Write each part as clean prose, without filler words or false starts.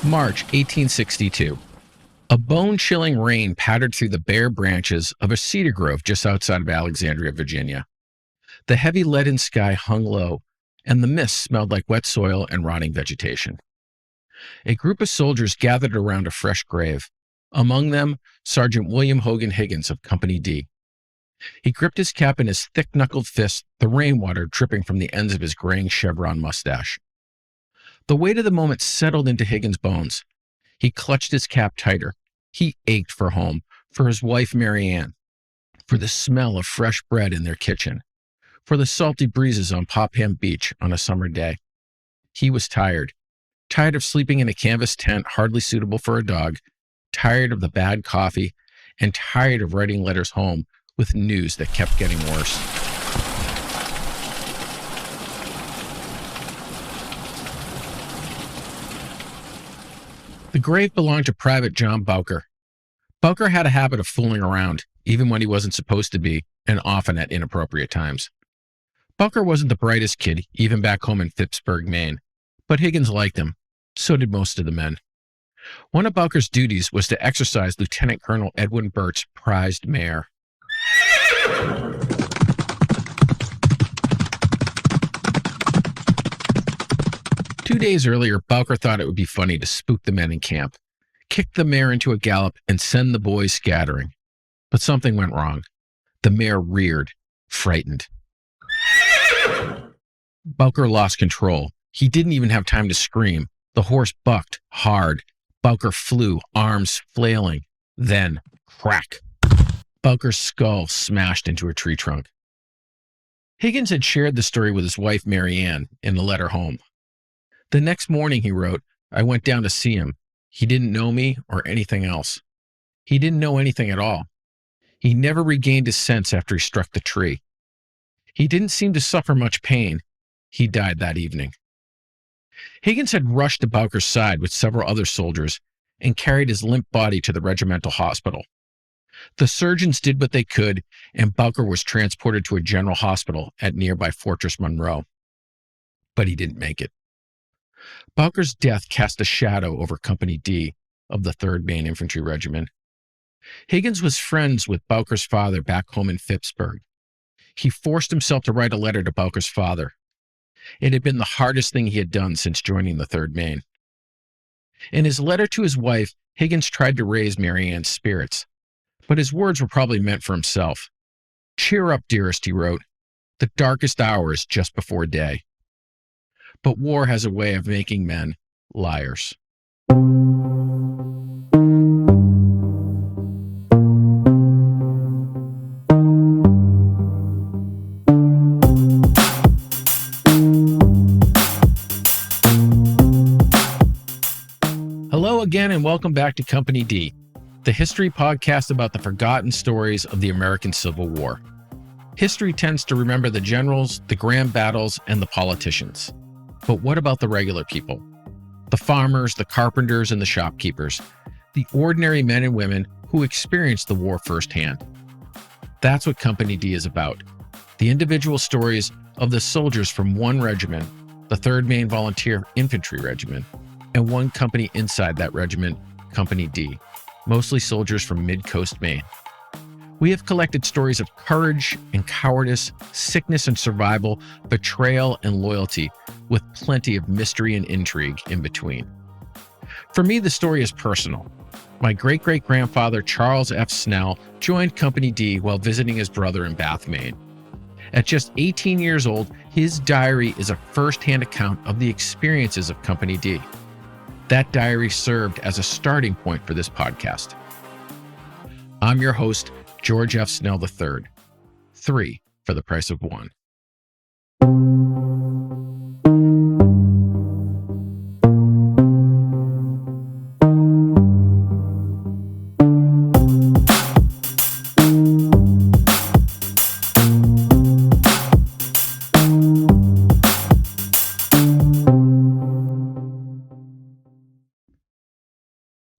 March 1862. A bone-chilling rain pattered through the bare branches of a cedar grove just outside of Alexandria, Virginia. The heavy leaden sky hung low, and the mist smelled like wet soil and rotting vegetation. A group of soldiers gathered around a fresh grave, among them Sergeant William Hogan Higgins of Company D. He gripped his cap in his thick-knuckled fist, the rainwater dripping from the ends of his graying chevron mustache. The weight of the moment settled into Higgins' bones. He clutched his cap tighter. He ached for home, for his wife Mary Ann, for the smell of fresh bread in their kitchen, for the salty breezes on Popham Beach on a summer day. He was tired of sleeping in a canvas tent hardly suitable for a dog, tired of the bad coffee, and tired of writing letters home with news that kept getting worse. The grave belonged to Private John Bowker. Bowker had a habit of fooling around, even when he wasn't supposed to be, and often at inappropriate times. Bowker wasn't the brightest kid, even back home in Phippsburg, Maine, but Higgins liked him. So did most of the men. One of Bowker's duties was to exercise Lieutenant Colonel Edwin Burt's prized mare. Two days earlier, Bowker thought it would be funny to spook the men in camp, kick the mare into a gallop, and send the boys scattering. But something went wrong. The mare reared, frightened. Bowker lost control. He didn't even have time to scream. The horse bucked hard. Bowker flew, arms flailing. Then, crack. Bowker's skull smashed into a tree trunk. Higgins had shared the story with his wife, Mary Ann, in a letter home. The next morning, he wrote, I went down to see him. He didn't know me or anything else. He didn't know anything at all. He never regained his sense after he struck the tree. He didn't seem to suffer much pain. He died that evening. Higgins had rushed to Bowker's side with several other soldiers and carried his limp body to the regimental hospital. The surgeons did what they could, and Bowker was transported to a general hospital at nearby Fortress Monroe. But he didn't make it. Bowker's death cast a shadow over Company D of the Third Maine Infantry Regiment. Higgins was friends with Bowker's father back home in Phippsburg. He forced himself to write a letter to Bowker's father. It had been the hardest thing he had done since joining the Third Maine. In his letter to his wife, Higgins tried to raise Mary Ann's spirits, but his words were probably meant for himself. Cheer up, dearest, he wrote. The darkest hour is just before day. But war has a way of making men liars. Hello again, and welcome back to Company D, the history podcast about the forgotten stories of the American Civil War. History tends to remember the generals, the grand battles, and the politicians. But what about the regular people? The farmers, the carpenters, and the shopkeepers, the ordinary men and women who experienced the war firsthand. That's what Company D is about. The individual stories of the soldiers from one regiment, the 3rd Maine Volunteer Infantry Regiment, and one company inside that regiment, Company D, mostly soldiers from mid-coast Maine. We have collected stories of courage and cowardice, sickness and survival, betrayal and loyalty, with plenty of mystery and intrigue in between. For me, the story is personal. My great-great-grandfather, Charles F. Snell, joined Company D while visiting his brother in Bath, Maine. At just 18 years old, his diary is a first-hand account of the experiences of Company D. That diary served as a starting point for this podcast. I'm your host, George F. Snell III. 3 for the price of 1.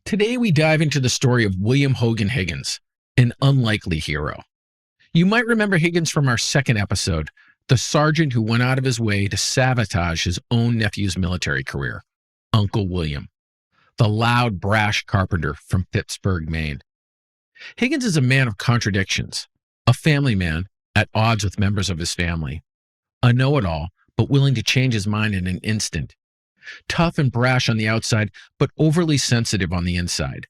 Today we dive into the story of William Hogan Higgins, an unlikely hero. You might remember Higgins from our second episode, the sergeant who went out of his way to sabotage his own nephew's military career, Uncle William, the loud, brash carpenter from Pittsburgh, Maine. Higgins is a man of contradictions, a family man at odds with members of his family, a know-it-all but willing to change his mind in an instant, tough and brash on the outside but overly sensitive on the inside,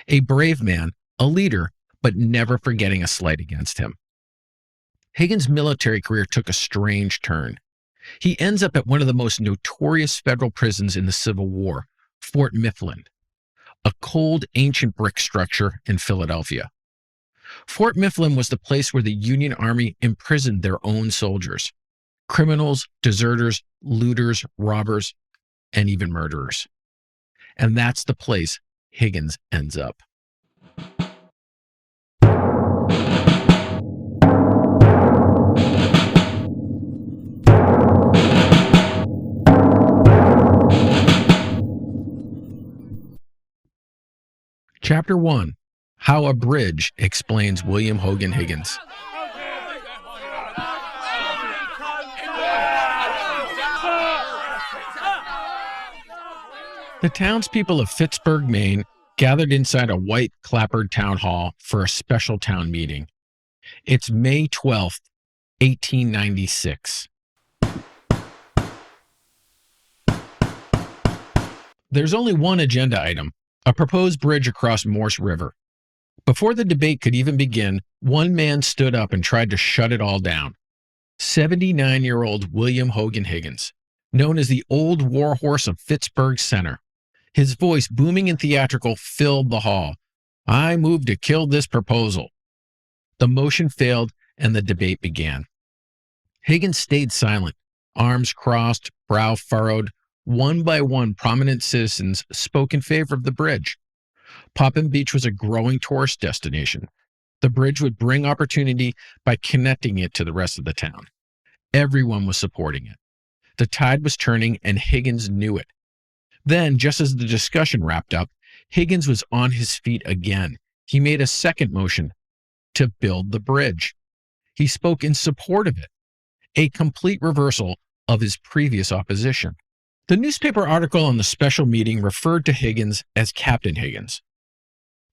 a brave man, a leader, but never forgetting a slight against him. Higgins' military career took a strange turn. He ends up at one of the most notorious federal prisons in the Civil War, Fort Mifflin, a cold, ancient brick structure in Philadelphia. Fort Mifflin was the place where the Union Army imprisoned their own soldiers, criminals, deserters, looters, robbers, and even murderers. And that's the place Higgins ends up. Chapter 1. How a Bridge Explains William Hogan Higgins. The townspeople of Pittsburgh, Maine, gathered inside a white clapboard town hall for a special town meeting. It's May 12th, 1896. There's only one agenda item, a proposed bridge across Morse River. Before the debate could even begin, one man stood up and tried to shut it all down. 79-year-old William Hogan Higgins, known as the Old Warhorse of Pittsburgh Center. His voice, booming and theatrical, filled the hall. "I move to kill this proposal." The motion failed and the debate began. Higgins stayed silent, arms crossed, brow furrowed. One by one, prominent citizens spoke in favor of the bridge. Popham Beach was a growing tourist destination. The bridge would bring opportunity by connecting it to the rest of the town. Everyone was supporting it. The tide was turning, and Higgins knew it. Then, just as the discussion wrapped up, Higgins was on his feet again. He made a second motion to build the bridge. He spoke in support of it, a complete reversal of his previous opposition. The newspaper article on the special meeting referred to Higgins as Captain Higgins.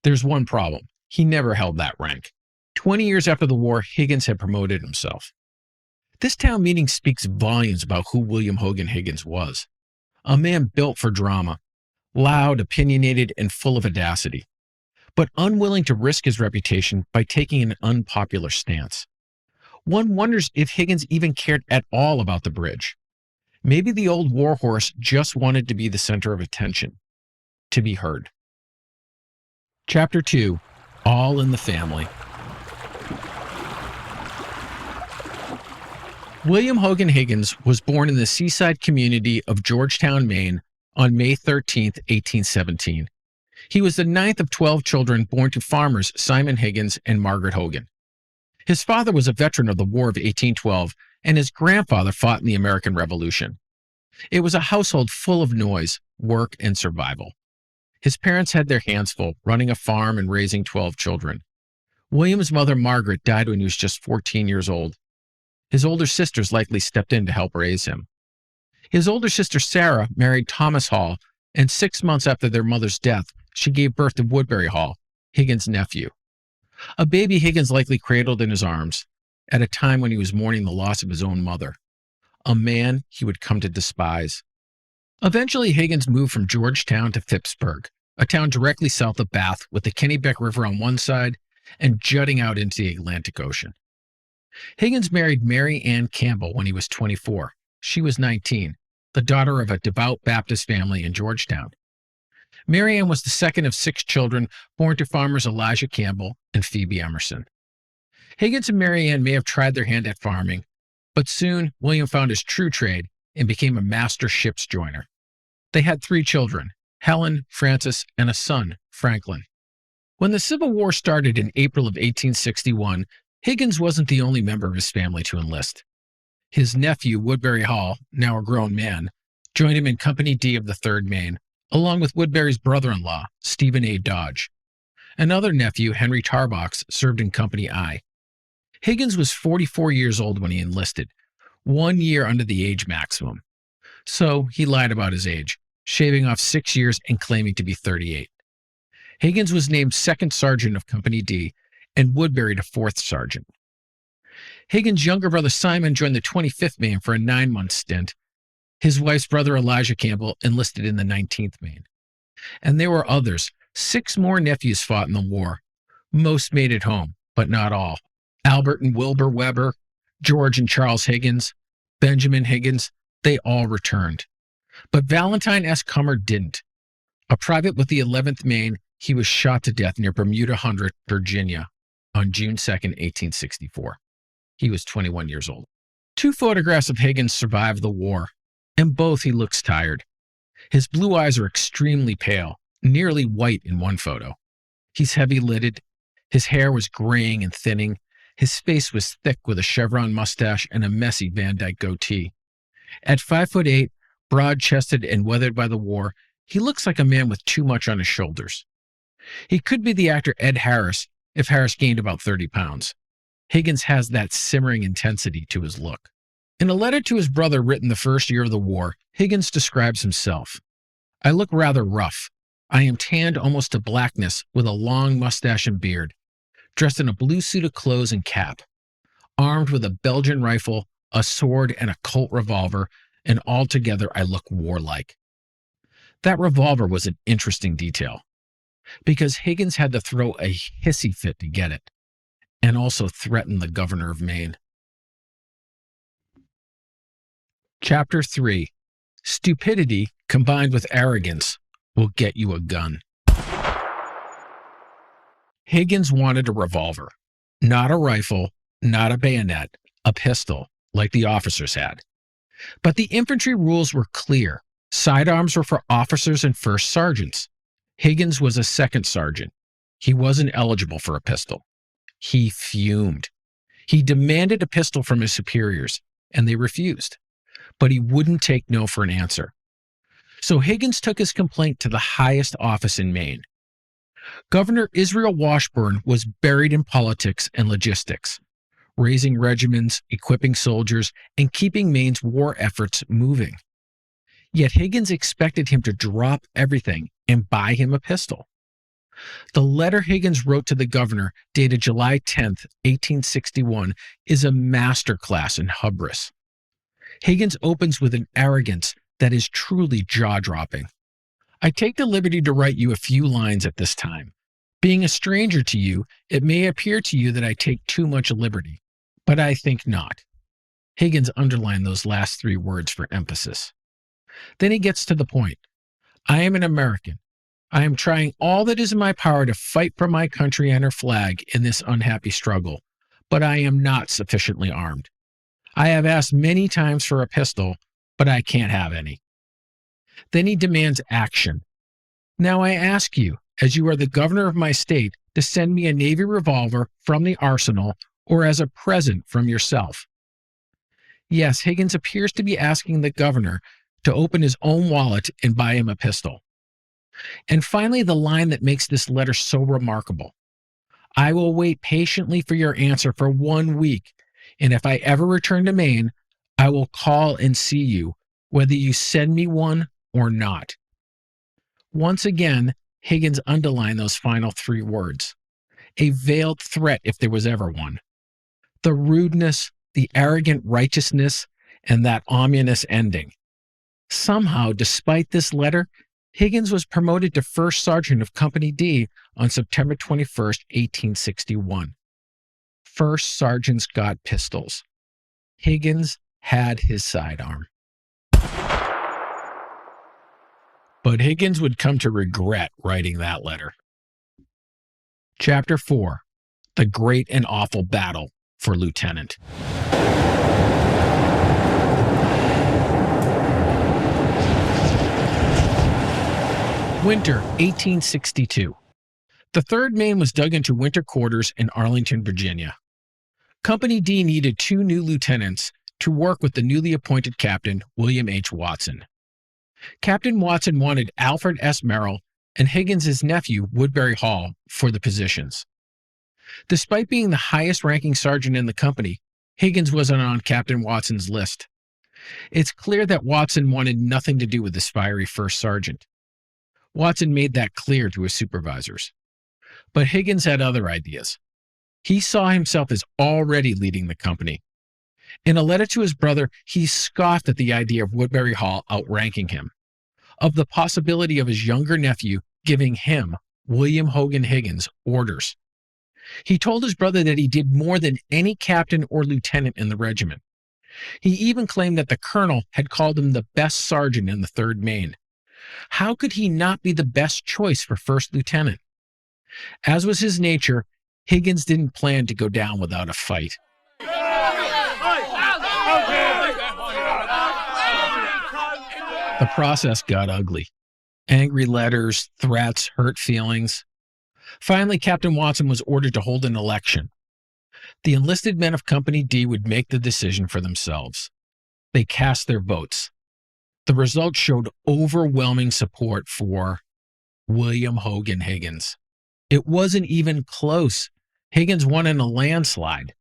There's one problem. He never held that rank. 20 years after the war, Higgins had promoted himself. This town meeting speaks volumes about who William Hogan Higgins was. A man built for drama, loud, opinionated, and full of audacity, but unwilling to risk his reputation by taking an unpopular stance. One wonders if Higgins even cared at all about the bridge. Maybe the old Warhorse just wanted to be the center of attention, to be heard. Chapter 2. All in the Family. William Hogan Higgins was born in the seaside community of Georgetown, Maine, on May 13, 1817. He was the ninth of 12 children born to farmers Simon Higgins and Margaret Hogan. His father was a veteran of the War of 1812, and his grandfather fought in the American Revolution. It was a household full of noise, work, and survival. His parents had their hands full, running a farm and raising 12 children. William's mother, Margaret, died when he was just 14 years old. His older sisters likely stepped in to help raise him. His older sister, Sarah, married Thomas Hall, and 6 months after their mother's death, she gave birth to Woodbury Hall, Higgins' nephew. A baby Higgins likely cradled in his arms at a time when he was mourning the loss of his own mother, a man he would come to despise. Eventually, Higgins moved from Georgetown to Pittsburgh, a town directly south of Bath with the Kennebec River on one side and jutting out into the Atlantic Ocean. Higgins married Mary Ann Campbell when he was 24. She was 19, the daughter of a devout Baptist family in Georgetown. Mary Ann was the second of 6 children born to farmers Elijah Campbell and Phoebe Emerson. Higgins and Mary Ann may have tried their hand at farming, but soon William found his true trade and became a master ship's joiner. They had 3 children, Helen, Francis, and a son, Franklin. When the Civil War started in April of 1861, Higgins wasn't the only member of his family to enlist. His nephew, Woodbury Hall, now a grown man, joined him in Company D of the Third Maine, along with Woodbury's brother-in-law, Stephen A. Dodge. Another nephew, Henry Tarbox, served in Company I. Higgins was 44 years old when he enlisted, 1 year under the age maximum. So he lied about his age, shaving off 6 years and claiming to be 38. Higgins was named 2nd Sergeant of Company D and Woodbury to 4th Sergeant. Higgins' younger brother Simon joined the 25th Maine for a 9-month stint. His wife's brother Elijah Campbell enlisted in the 19th Maine. And there were others. 6 more nephews fought in the war. Most made it home, but not all. Albert and Wilbur Weber, George and Charles Higgins, Benjamin Higgins, they all returned. But Valentine S. Cummer didn't. A private with the 11th Maine, he was shot to death near Bermuda Hundred, Virginia, on June 2, 1864. He was 21 years old. 2 photographs of Higgins survived the war. In both, he looks tired. His blue eyes are extremely pale, nearly white in one photo. He's heavy-lidded. His hair was graying and thinning. His face was thick with a chevron mustache and a messy Van Dyke goatee. At 5'8", broad-chested and weathered by the war, he looks like a man with too much on his shoulders. He could be the actor Ed Harris if Harris gained about 30 pounds. Higgins has that simmering intensity to his look. In a letter to his brother written the first year of the war, Higgins describes himself. "I look rather rough. I am tanned almost to blackness with a long mustache and beard, dressed in a blue suit of clothes and cap, armed with a Belgian rifle, a sword, and a Colt revolver, and altogether I look warlike." That revolver was an interesting detail, because Higgins had to throw a hissy fit to get it, and also threaten the Governor of Maine. Chapter 3. Stupidity combined with arrogance will get you a gun. Higgins wanted a revolver, not a rifle, not a bayonet, a pistol, like the officers had. But the infantry rules were clear. Sidearms were for officers and first sergeants. Higgins was a 2nd sergeant. He wasn't eligible for a pistol. He fumed. He demanded a pistol from his superiors, and they refused. But he wouldn't take no for an answer. So Higgins took his complaint to the highest office in Maine. Governor Israel Washburn was buried in politics and logistics, raising regiments, equipping soldiers, and keeping Maine's war efforts moving. Yet Higgins expected him to drop everything and buy him a pistol. The letter Higgins wrote to the governor, dated July 10, 1861, is a masterclass in hubris. Higgins opens with an arrogance that is truly jaw-dropping. "I take the liberty to write you a few lines at this time. Being a stranger to you, it may appear to you that I take too much liberty, but I think not." Higgins underlined those last 3 words for emphasis. Then he gets to the point. "I am an American. I am trying all that is in my power to fight for my country and her flag in this unhappy struggle, but I am not sufficiently armed. I have asked many times for a pistol, but I can't have any." Then he demands action. "Now I ask you, as you are the governor of my state, to send me a Navy revolver from the arsenal or as a present from yourself." Yes, Higgins appears to be asking the governor to open his own wallet and buy him a pistol. And finally, the line that makes this letter so remarkable. "I will wait patiently for your answer for 1 week, and if I ever return to Maine, I will call and see you, whether you send me one or not." Once again, Higgins underlined those final 3 words. A veiled threat if there was ever one. The rudeness, the arrogant righteousness, and that ominous ending. Somehow, despite this letter, Higgins was promoted to 1st Sergeant of Company D on September 21, 1861. 1st Sergeants got pistols. Higgins had his sidearm. But Higgins would come to regret writing that letter. Chapter 4. The Great and Awful Battle for Lieutenant. Winter 1862. The 3rd Maine was dug into winter quarters in Arlington, Virginia. Company D needed 2 new lieutenants to work with the newly appointed captain, William H. Watson. Captain Watson wanted Alfred S. Merrill and Higgins' nephew, Woodbury Hall, for the positions. Despite being the highest-ranking sergeant in the company, Higgins wasn't on Captain Watson's list. It's clear that Watson wanted nothing to do with this fiery first sergeant. Watson made that clear to his supervisors. But Higgins had other ideas. He saw himself as already leading the company. In a letter to his brother, he scoffed at the idea of Woodbury Hall outranking him, of the possibility of his younger nephew giving him, William Hogan Higgins, orders. He told his brother that he did more than any captain or lieutenant in the regiment. He even claimed that the colonel had called him the best sergeant in the Third Maine. How could he not be the best choice for first lieutenant? As was his nature, Higgins didn't plan to go down without a fight. The process got ugly. Angry letters, threats, hurt feelings. Finally, Captain Watson was ordered to hold an election. The enlisted men of Company D would make the decision for themselves. They cast their votes. The results showed overwhelming support for William Hogan Higgins. It wasn't even close. Higgins won in a landslide.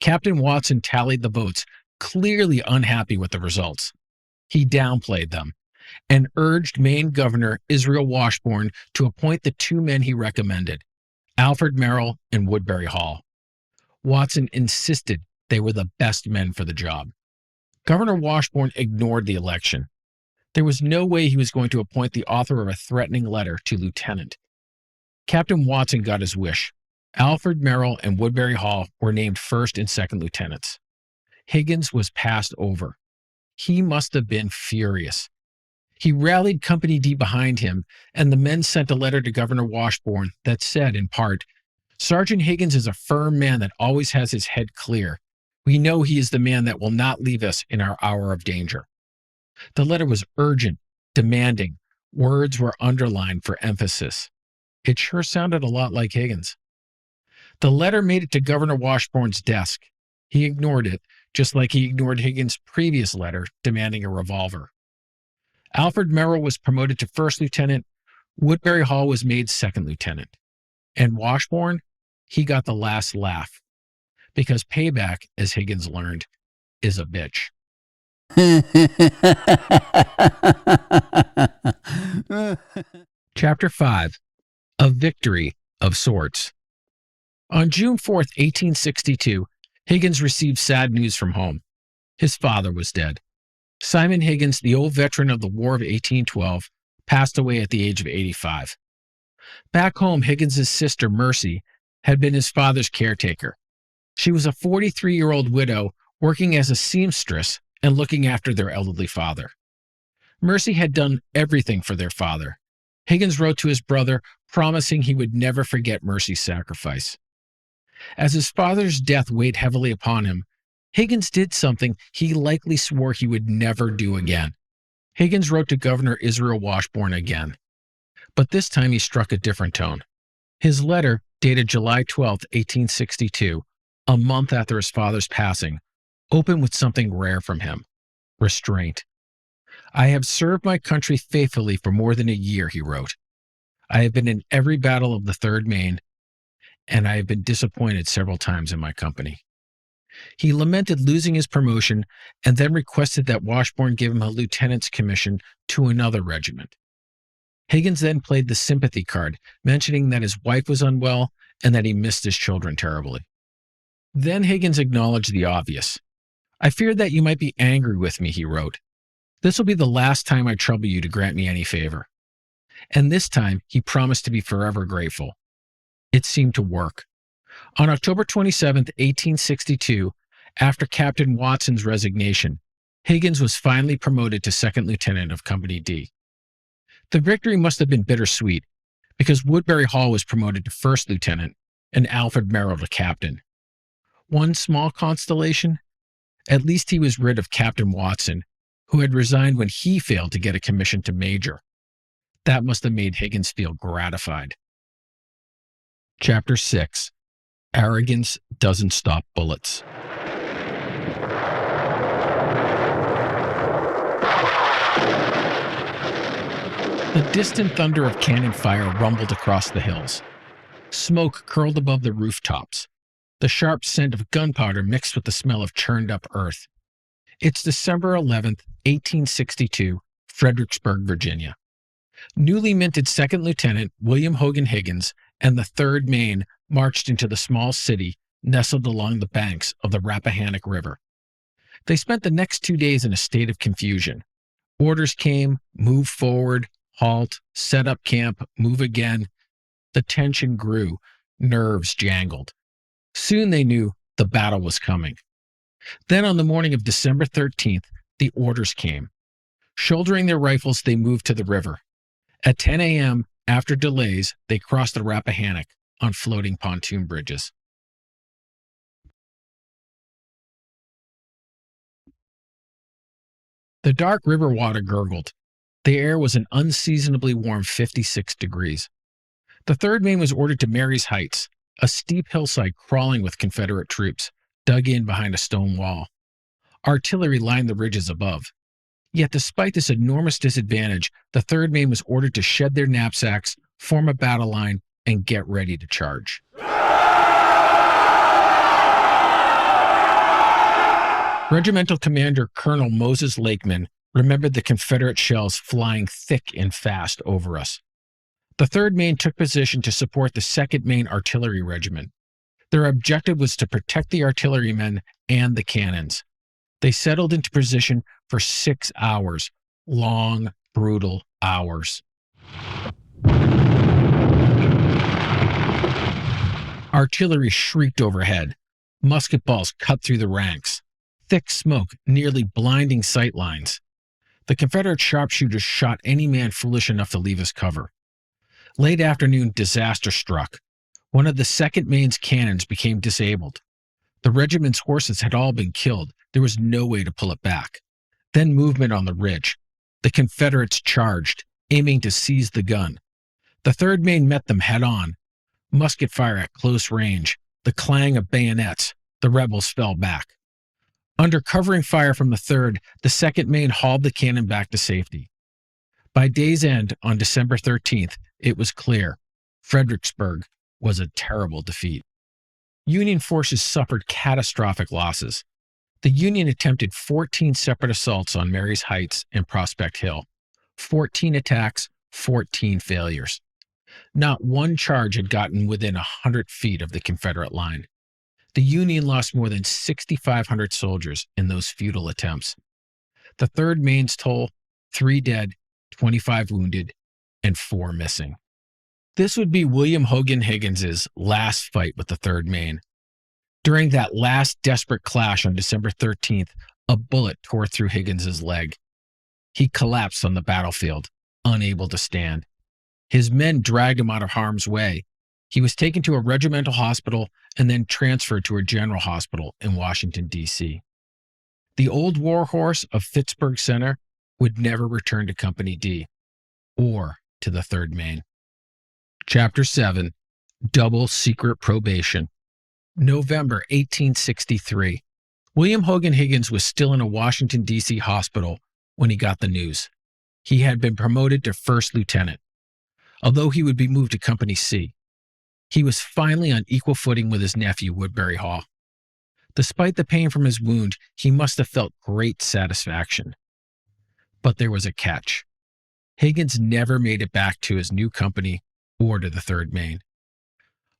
Captain Watson tallied the votes, clearly unhappy with the results. He downplayed them and urged Maine Governor Israel Washburn to appoint the two men he recommended, Alfred Merrill and Woodbury Hall. Watson insisted they were the best men for the job. Governor Washburn ignored the election. There was no way he was going to appoint the author of a threatening letter to lieutenant. Captain Watson got his wish. Alfred Merrill and Woodbury Hall were named first and second lieutenants. Higgins was passed over. He must have been furious. He rallied Company D behind him, and the men sent a letter to Governor Washburn that said, in part, "Sergeant Higgins is a firm man that always has his head clear. We know he is the man that will not leave us in our hour of danger." The letter was urgent, demanding. Words were underlined for emphasis. It sure sounded a lot like Higgins. The letter made it to Governor Washburn's desk. He ignored it, just like he ignored Higgins' previous letter demanding a revolver. Alfred Merrill was promoted to first lieutenant. Woodbury Hall was made second lieutenant. And Washburn, he got the last laugh. Because payback, as Higgins learned, is a bitch. Chapter 5. A Victory of Sorts. On June 4th, 1862, Higgins received sad news from home. His father was dead. Simon Higgins, the old veteran of the War of 1812, passed away at the age of 85. Back home, Higgins' sister, Mercy, had been his father's caretaker. She was a 43-year-old widow working as a seamstress and looking after their elderly father. Mercy had done everything for their father. Higgins wrote to his brother, promising he would never forget Mercy's sacrifice. As his father's death weighed heavily upon him, Higgins did something he likely swore he would never do again. Higgins wrote to Governor Israel Washburn again, but this time he struck a different tone. His letter, dated July 12, 1862, a month after his father's passing, opened with something rare from him: restraint. "I have served my country faithfully for more than a year," he wrote. "I have been in every battle of the Third Maine, and I have been disappointed several times in my company." He lamented losing his promotion and then requested that Washburn give him a lieutenant's commission to another regiment. Higgins then played the sympathy card, mentioning that his wife was unwell and that he missed his children terribly. Then Higgins acknowledged the obvious. "I fear that you might be angry with me," he wrote. "This will be the last time I trouble you to grant me any favor." And this time he promised to be forever grateful. It seemed to work. On October 27, 1862, after Captain Watson's resignation, Higgins was finally promoted to second lieutenant of Company D. The victory must have been bittersweet, because Woodbury Hall was promoted to first lieutenant and Alfred Merrill to captain. One small consolation: at least he was rid of Captain Watson, who had resigned when he failed to get a commission to major. That must have made Higgins feel gratified. Chapter 6. Arrogance Doesn't Stop Bullets. The distant thunder of cannon fire rumbled across the hills. Smoke curled above the rooftops. The sharp scent of gunpowder mixed with the smell of churned-up earth. It's December 11th, 1862, Fredericksburg, Virginia. Newly minted Second Lieutenant William Hogan Higgins and the Third Maine marched into the small city nestled along the banks of the Rappahannock River. They spent the next 2 days in a state of confusion. Orders came, move forward, halt, set up camp, move again. The tension grew, nerves jangled. Soon they knew the battle was coming. Then on the morning of December 13th, the orders came. Shouldering their rifles, they moved to the river. At 10 a.m., after delays, they crossed the Rappahannock on floating pontoon bridges. The dark river water gurgled. The air was an unseasonably warm 56 degrees. The Third Maine was ordered to Mary's Heights, a steep hillside crawling with Confederate troops, dug in behind a stone wall. Artillery lined the ridges above. Yet despite this enormous disadvantage, the Third Maine was ordered to shed their knapsacks, form a battle line, and get ready to charge. Regimental Commander Colonel Moses Lakeman remembered the Confederate shells flying thick and fast over us. The Third Maine took position to support the Second Maine Artillery Regiment. Their objective was to protect the artillerymen and the cannons. They settled into position for 6 hours, long, brutal hours. Artillery shrieked overhead. Musket balls cut through the ranks. Thick smoke, nearly blinding sight lines. The Confederate sharpshooters shot any man foolish enough to leave his cover. Late afternoon, disaster struck. One of the Second Maine's cannons became disabled. The regiment's horses had all been killed. There was no way to pull it back. Then movement on the ridge. The Confederates charged, aiming to seize the gun. The Third Maine met them head on. Musket fire at close range, the clang of bayonets. The rebels fell back. Under covering fire from the Third, the Second Maine hauled the cannon back to safety. By day's end, on December 13th, it was clear Fredericksburg was a terrible defeat. Union forces suffered catastrophic losses. The Union attempted 14 separate assaults on Mary's Heights and Prospect Hill. 14 attacks, 14 failures. Not one charge had gotten within 100 feet of the Confederate line. The Union lost more than 6,500 soldiers in those futile attempts. The Third Maine's toll, 3 dead, 25 wounded, and 4 missing. This would be William Hogan Higgins's last fight with the Third Maine. During that last desperate clash on December 13th, a bullet tore through Higgins's leg. He collapsed on the battlefield, unable to stand. His men dragged him out of harm's way. He was taken to a regimental hospital and then transferred to a general hospital in Washington, D.C. The old Warhorse of Pittsburgh Center would never return to Company D or to the Third Maine. Chapter 7, Double Secret Probation. November 1863. William Hogan Higgins was still in a Washington, D.C. hospital when he got the news. He had been promoted to first lieutenant, although he would be moved to Company C. He was finally on equal footing with his nephew, Woodbury Hall. Despite the pain from his wound, he must have felt great satisfaction. But there was a catch. Higgins never made it back to his new company or to the Third Maine.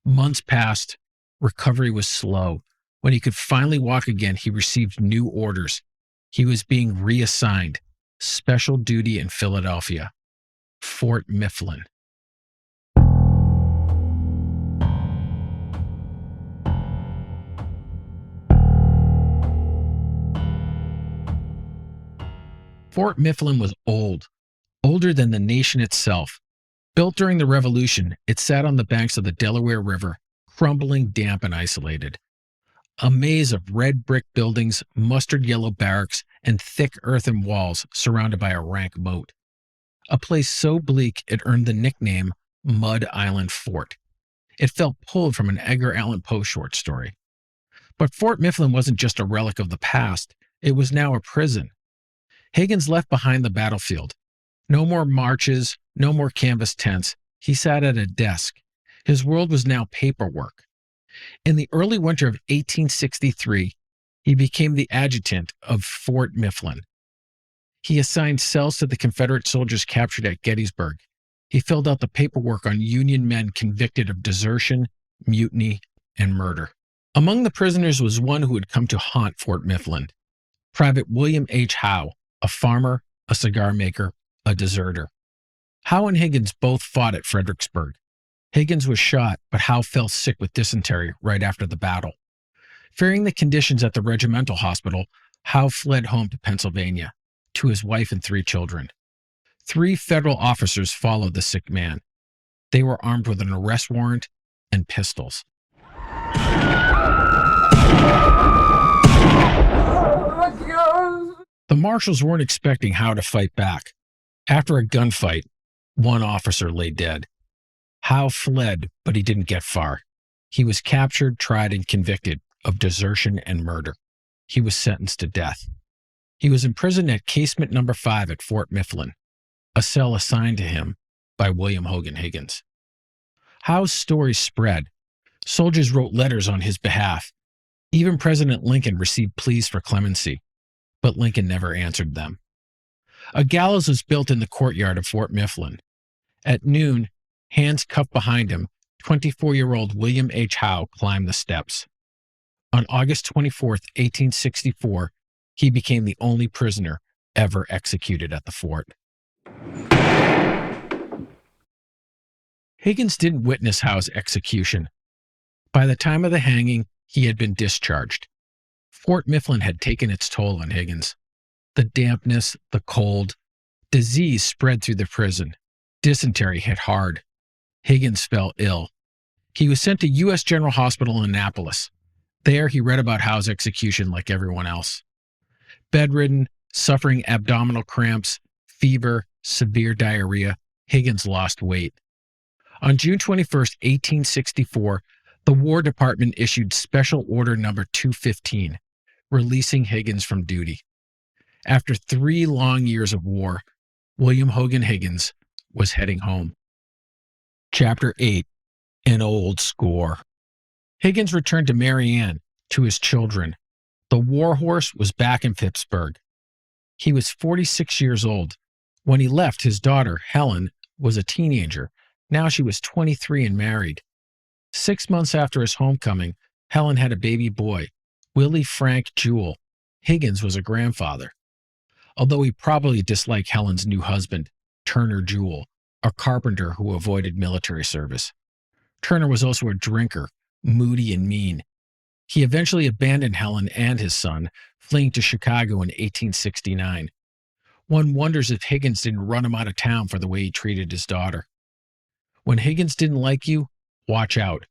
Months passed. Recovery was slow. When he could finally walk again, he received new orders. He was being reassigned. Special duty in Philadelphia. Fort Mifflin. Fort Mifflin was old, older than the nation itself. Built during the Revolution, it sat on the banks of the Delaware River, crumbling, damp, and isolated. A maze of red brick buildings, mustard yellow barracks, and thick earthen walls surrounded by a rank moat. A place so bleak it earned the nickname Mud Island Fort. It felt pulled from an Edgar Allan Poe short story. But Fort Mifflin wasn't just a relic of the past, it was now a prison. Higgins left behind the battlefield. No more marches, no more canvas tents. He sat at a desk. His world was now paperwork. In the early winter of 1863, He became the adjutant of Fort Mifflin. He assigned cells to the Confederate soldiers captured at Gettysburg. He filled out the paperwork on Union men convicted of desertion, mutiny, and murder. Among the prisoners was one who had come to haunt Fort Mifflin, Private William H. Howe, a farmer, a cigar maker, a deserter. Howe and Higgins both fought at Fredericksburg. Higgins was shot, but Howe fell sick with dysentery right after the battle. Fearing the conditions at the regimental hospital, Howe fled home to Pennsylvania, to his wife and 3 children. 3 federal officers followed the sick man. They were armed with an arrest warrant and pistols. The marshals weren't expecting Howe to fight back. After a gunfight, 1 officer lay dead. Howe fled, but he didn't get far. He was captured, tried, and convicted of desertion and murder. He was sentenced to death. He was imprisoned at Casement No. 5 at Fort Mifflin, a cell assigned to him by William Hogan Higgins. Howe's story spread. Soldiers wrote letters on his behalf. Even President Lincoln received pleas for clemency, but Lincoln never answered them. A gallows was built in the courtyard of Fort Mifflin. At noon, hands cuffed behind him, 24-year-old William H. Howe climbed the steps. On August 24, 1864, he became the only prisoner ever executed at the fort. Higgins didn't witness Howe's execution. By the time of the hanging, he had been discharged. Fort Mifflin had taken its toll on Higgins. The dampness, the cold, disease spread through the prison. Dysentery hit hard. Higgins fell ill. He was sent to U.S. General Hospital in Annapolis. There, he read about Howe's execution like everyone else. Bedridden, suffering abdominal cramps, fever, severe diarrhea, Higgins lost weight. On June 21, 1864, the War Department issued Special Order No. 215, releasing Higgins from duty. After 3 long years of war, William Hogan Higgins was heading home. Chapter 8, An Old Score. Higgins returned to Marianne, to his children. The Warhorse was back in Pittsburgh. He was 46 years old. When he left, his daughter, Helen, was a teenager. Now she was 23 and married. 6 months after his homecoming, Helen had a baby boy, Willie Frank Jewell. Higgins was a grandfather. Although he probably disliked Helen's new husband, Turner Jewell, a carpenter who avoided military service. Turner was also a drinker, moody and mean. He eventually abandoned Helen and his son, fleeing to Chicago in 1869. One wonders if Higgins didn't run him out of town for the way he treated his daughter. When Higgins didn't like you, watch out.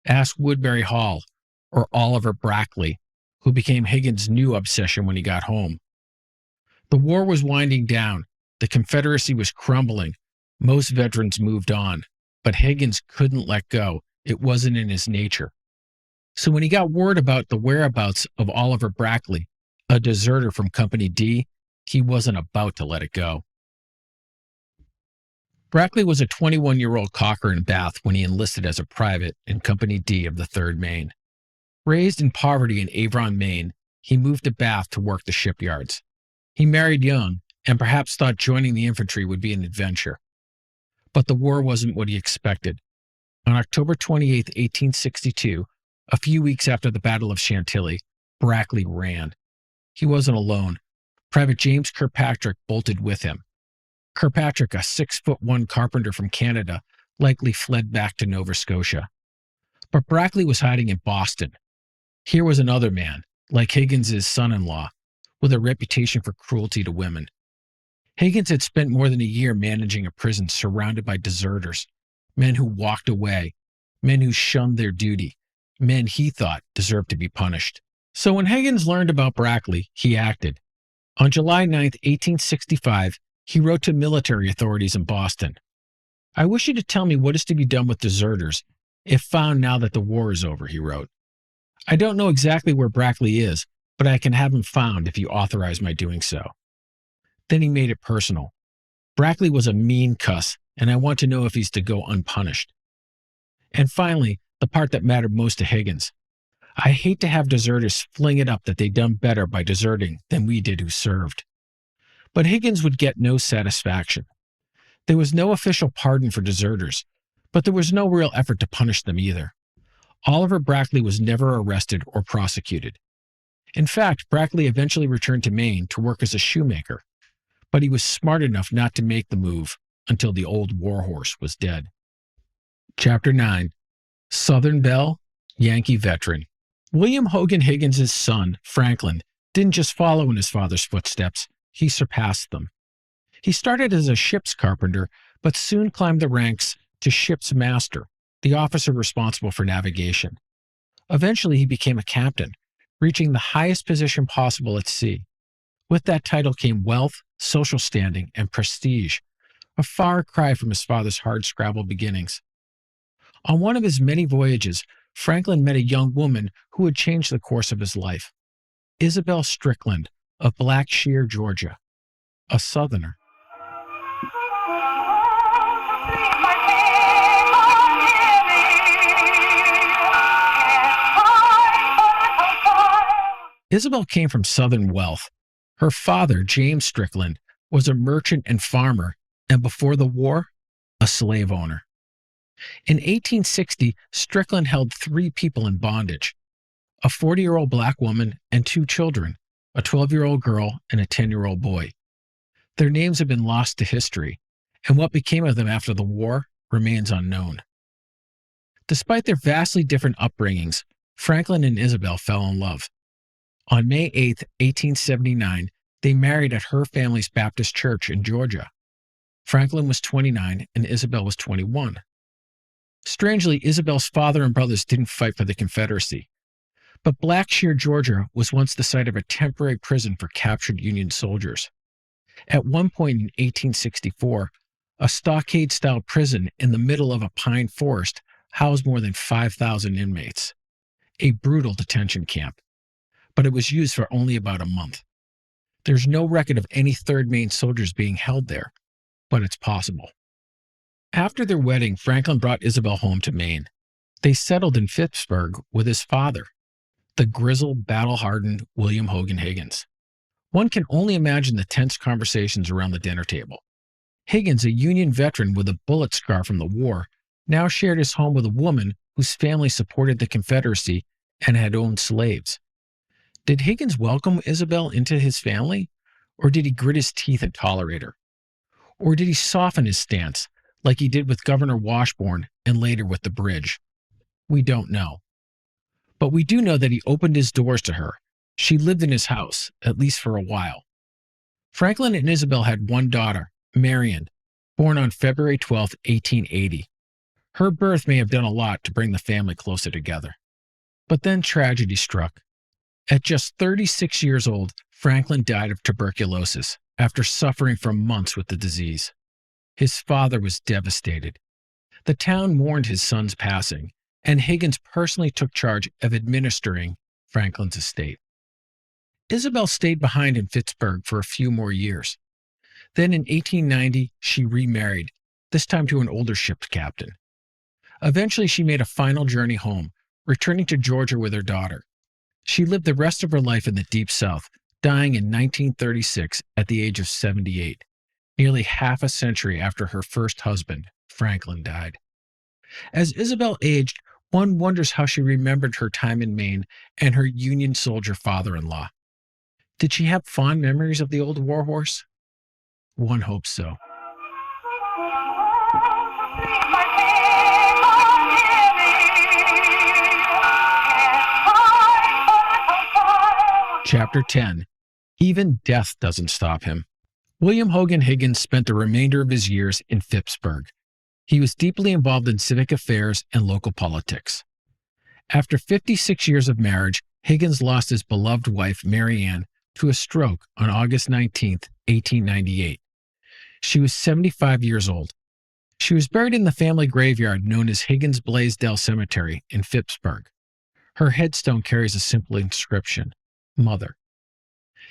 Ask Woodbury Hall or Oliver Brackley, who became Higgins' new obsession when he got home. The war was winding down. The Confederacy was crumbling. Most veterans moved on, but Higgins couldn't let go. It wasn't in his nature. So when he got word about the whereabouts of Oliver Brackley, a deserter from Company D, he wasn't about to let it go. Brackley was a 21-year-old caulker in Bath when he enlisted as a private in Company D of the Third Maine. Raised in poverty in Avon, Maine, he moved to Bath to work the shipyards. He married young and perhaps thought joining the infantry would be an adventure. But the war wasn't what he expected. On October 28, 1862, a few weeks after the Battle of Chantilly, Brackley ran. He wasn't alone. Private James Kirkpatrick bolted with him. Kirkpatrick, a 6'1" carpenter from Canada, likely fled back to Nova Scotia. But Brackley was hiding in Boston. Here was another man, like Higgins' son-in-law, with a reputation for cruelty to women. Higgins had spent more than a year managing a prison surrounded by deserters, men who walked away, men who shunned their duty, men he thought deserved to be punished. So when Higgins learned about Brackley, he acted. On July 9, 1865, he wrote to military authorities in Boston. "I wish you to tell me what is to be done with deserters, if found now that the war is over," he wrote. "I don't know exactly where Brackley is, but I can have him found if you authorize my doing so." Then he made it personal. "Brackley was a mean cuss, and I want to know if he's to go unpunished." And finally, the part that mattered most to Higgins. I hate to have deserters fling it up that they done better by deserting than we did who served. But Higgins would get no satisfaction. There was no official pardon for deserters, but there was no real effort to punish them either. Oliver Brackley was never arrested or prosecuted. In fact, Brackley eventually returned to Maine to work as a shoemaker, but he was smart enough not to make the move until the old Warhorse was dead. Chapter 9. Southern Belle, Yankee Veteran. William Hogan Higgins' son, Franklin, didn't just follow in his father's footsteps, he surpassed them. He started as a ship's carpenter, but soon climbed the ranks to ship's master, the officer responsible for navigation. Eventually, he became a captain, reaching the highest position possible at sea. With that title came wealth, social standing, and prestige, a far cry from his father's hard-scrabble beginnings. On one of his many voyages, Franklin met a young woman who would change the course of his life. Isabel Strickland of Blackshear, Georgia, a Southerner. Isabel came from Southern wealth. Her father, James Strickland, was a merchant and farmer, and before the war, a slave owner. In 1860, Strickland held 3 people in bondage, a 40-year-old black woman and 2 children, a 12-year-old girl and a 10-year-old boy. Their names have been lost to history, and what became of them after the war remains unknown. Despite their vastly different upbringings, Franklin and Isabel fell in love. On May 8, 1879, they married at her family's Baptist church in Georgia. Franklin was 29 and Isabel was 21. Strangely, Isabel's father and brothers didn't fight for the Confederacy. But Blackshear, Georgia was once the site of a temporary prison for captured Union soldiers. At one point in 1864, a stockade-style prison in the middle of a pine forest housed more than 5,000 inmates. A brutal detention camp. But it was used for only about a month. There's no record of any Third Maine soldiers being held there, but it's possible. After their wedding, Franklin brought Isabel home to Maine. They settled in Phippsburg with his father, the grizzled, battle-hardened William Hogan Higgins. One can only imagine the tense conversations around the dinner table. Higgins, a Union veteran with a bullet scar from the war, now shared his home with a woman whose family supported the Confederacy and had owned slaves. Did Higgins welcome Isabel into his family, or did he grit his teeth and tolerate her? Or did he soften his stance, like he did with Governor Washburn and later with the bridge? We don't know. But we do know that he opened his doors to her. She lived in his house, at least for a while. Franklin and Isabel had one daughter, Marion, born on February 12, 1880. Her birth may have done a lot to bring the family closer together. But then tragedy struck. At just 36 years old, Franklin died of tuberculosis after suffering for months with the disease. His father was devastated. The town mourned his son's passing, and Higgins personally took charge of administering Franklin's estate. Isabel stayed behind in Phippsburg for a few more years. Then in 1890, she remarried, this time to an older ship's captain. Eventually, she made a final journey home, returning to Georgia with her daughter. She lived the rest of her life in the Deep South, dying in 1936 at the age of 78, nearly half a century after her first husband, Franklin, died. As Isabel aged, one wonders how she remembered her time in Maine and her Union soldier father-in-law. Did she have fond memories of the old Warhorse? One hopes so. Chapter 10. Even death doesn't stop him. William Hogan Higgins spent the remainder of his years in Phippsburg. He was deeply involved in civic affairs and local politics. After 56 years of marriage, Higgins lost his beloved wife, Mary Ann, to a stroke on August 19, 1898. She was 75 years old. She was buried in the family graveyard known as Higgins Blaisdell Cemetery in Phippsburg. Her headstone carries a simple inscription, Mother.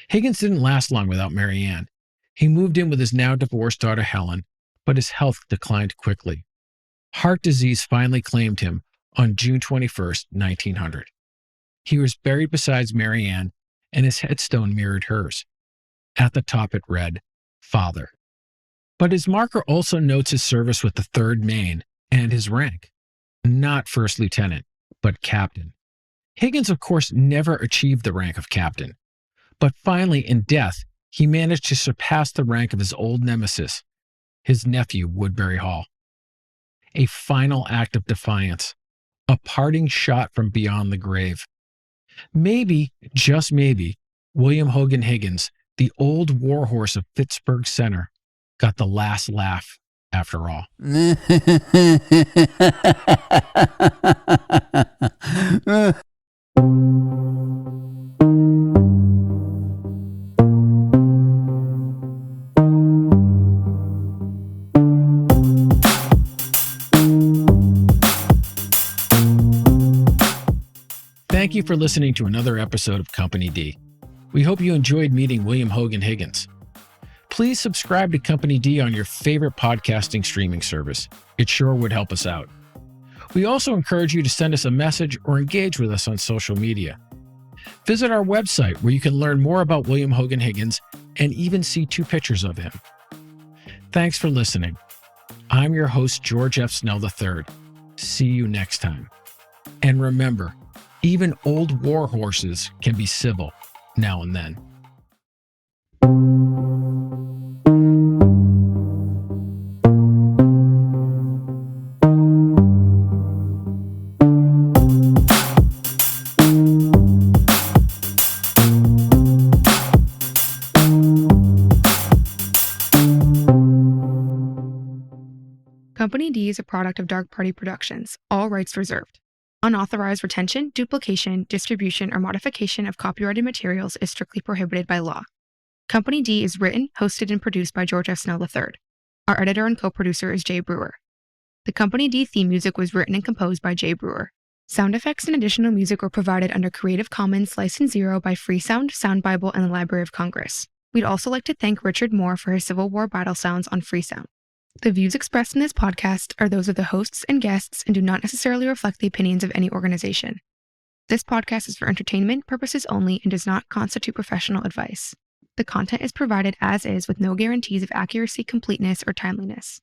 Higgins didn't last long without Mary Ann. He moved in with his now divorced daughter Helen, but his health declined quickly. Heart disease finally claimed him on June 21, 1900. He was buried beside Mary Ann, and his headstone mirrored hers. At the top it read, Father. But his marker also notes his service with the Third Maine and his rank. Not first lieutenant, but captain. Higgins, of course, never achieved the rank of captain. But finally, in death, he managed to surpass the rank of his old nemesis, his nephew, Woodbury Hall. A final act of defiance, a parting shot from beyond the grave. Maybe, just maybe, William Hogan Higgins, the old warhorse of Pittsburgh Center, got the last laugh after all. Thank you for listening to another episode of Company D. We hope you enjoyed meeting William Hogan Higgins. Please subscribe to Company D on your favorite podcasting streaming service. It sure would help us out. We also encourage you to send us a message or engage with us on social media. Visit our website where you can learn more about William Hogan Higgins and even see 2 pictures of him. Thanks for listening. I'm your host, George F. Snell III. See you next time. And remember, even old war horses can be civil now and then. Company D is a product of Dark Party Productions, all rights reserved. Unauthorized retention, duplication, distribution, or modification of copyrighted materials is strictly prohibited by law. Company D is written, hosted, and produced by George F. Snell III. Our editor and co-producer is Jay Brewer. The Company D theme music was written and composed by Jay Brewer. Sound effects and additional music were provided under Creative Commons License 0 by Freesound, Sound Bible, and the Library of Congress. We'd also like to thank Richard Moore for his Civil War battle sounds on Freesound. The views expressed in this podcast are those of the hosts and guests and do not necessarily reflect the opinions of any organization. This podcast is for entertainment purposes only and does not constitute professional advice. The content is provided as is with no guarantees of accuracy, completeness, or timeliness.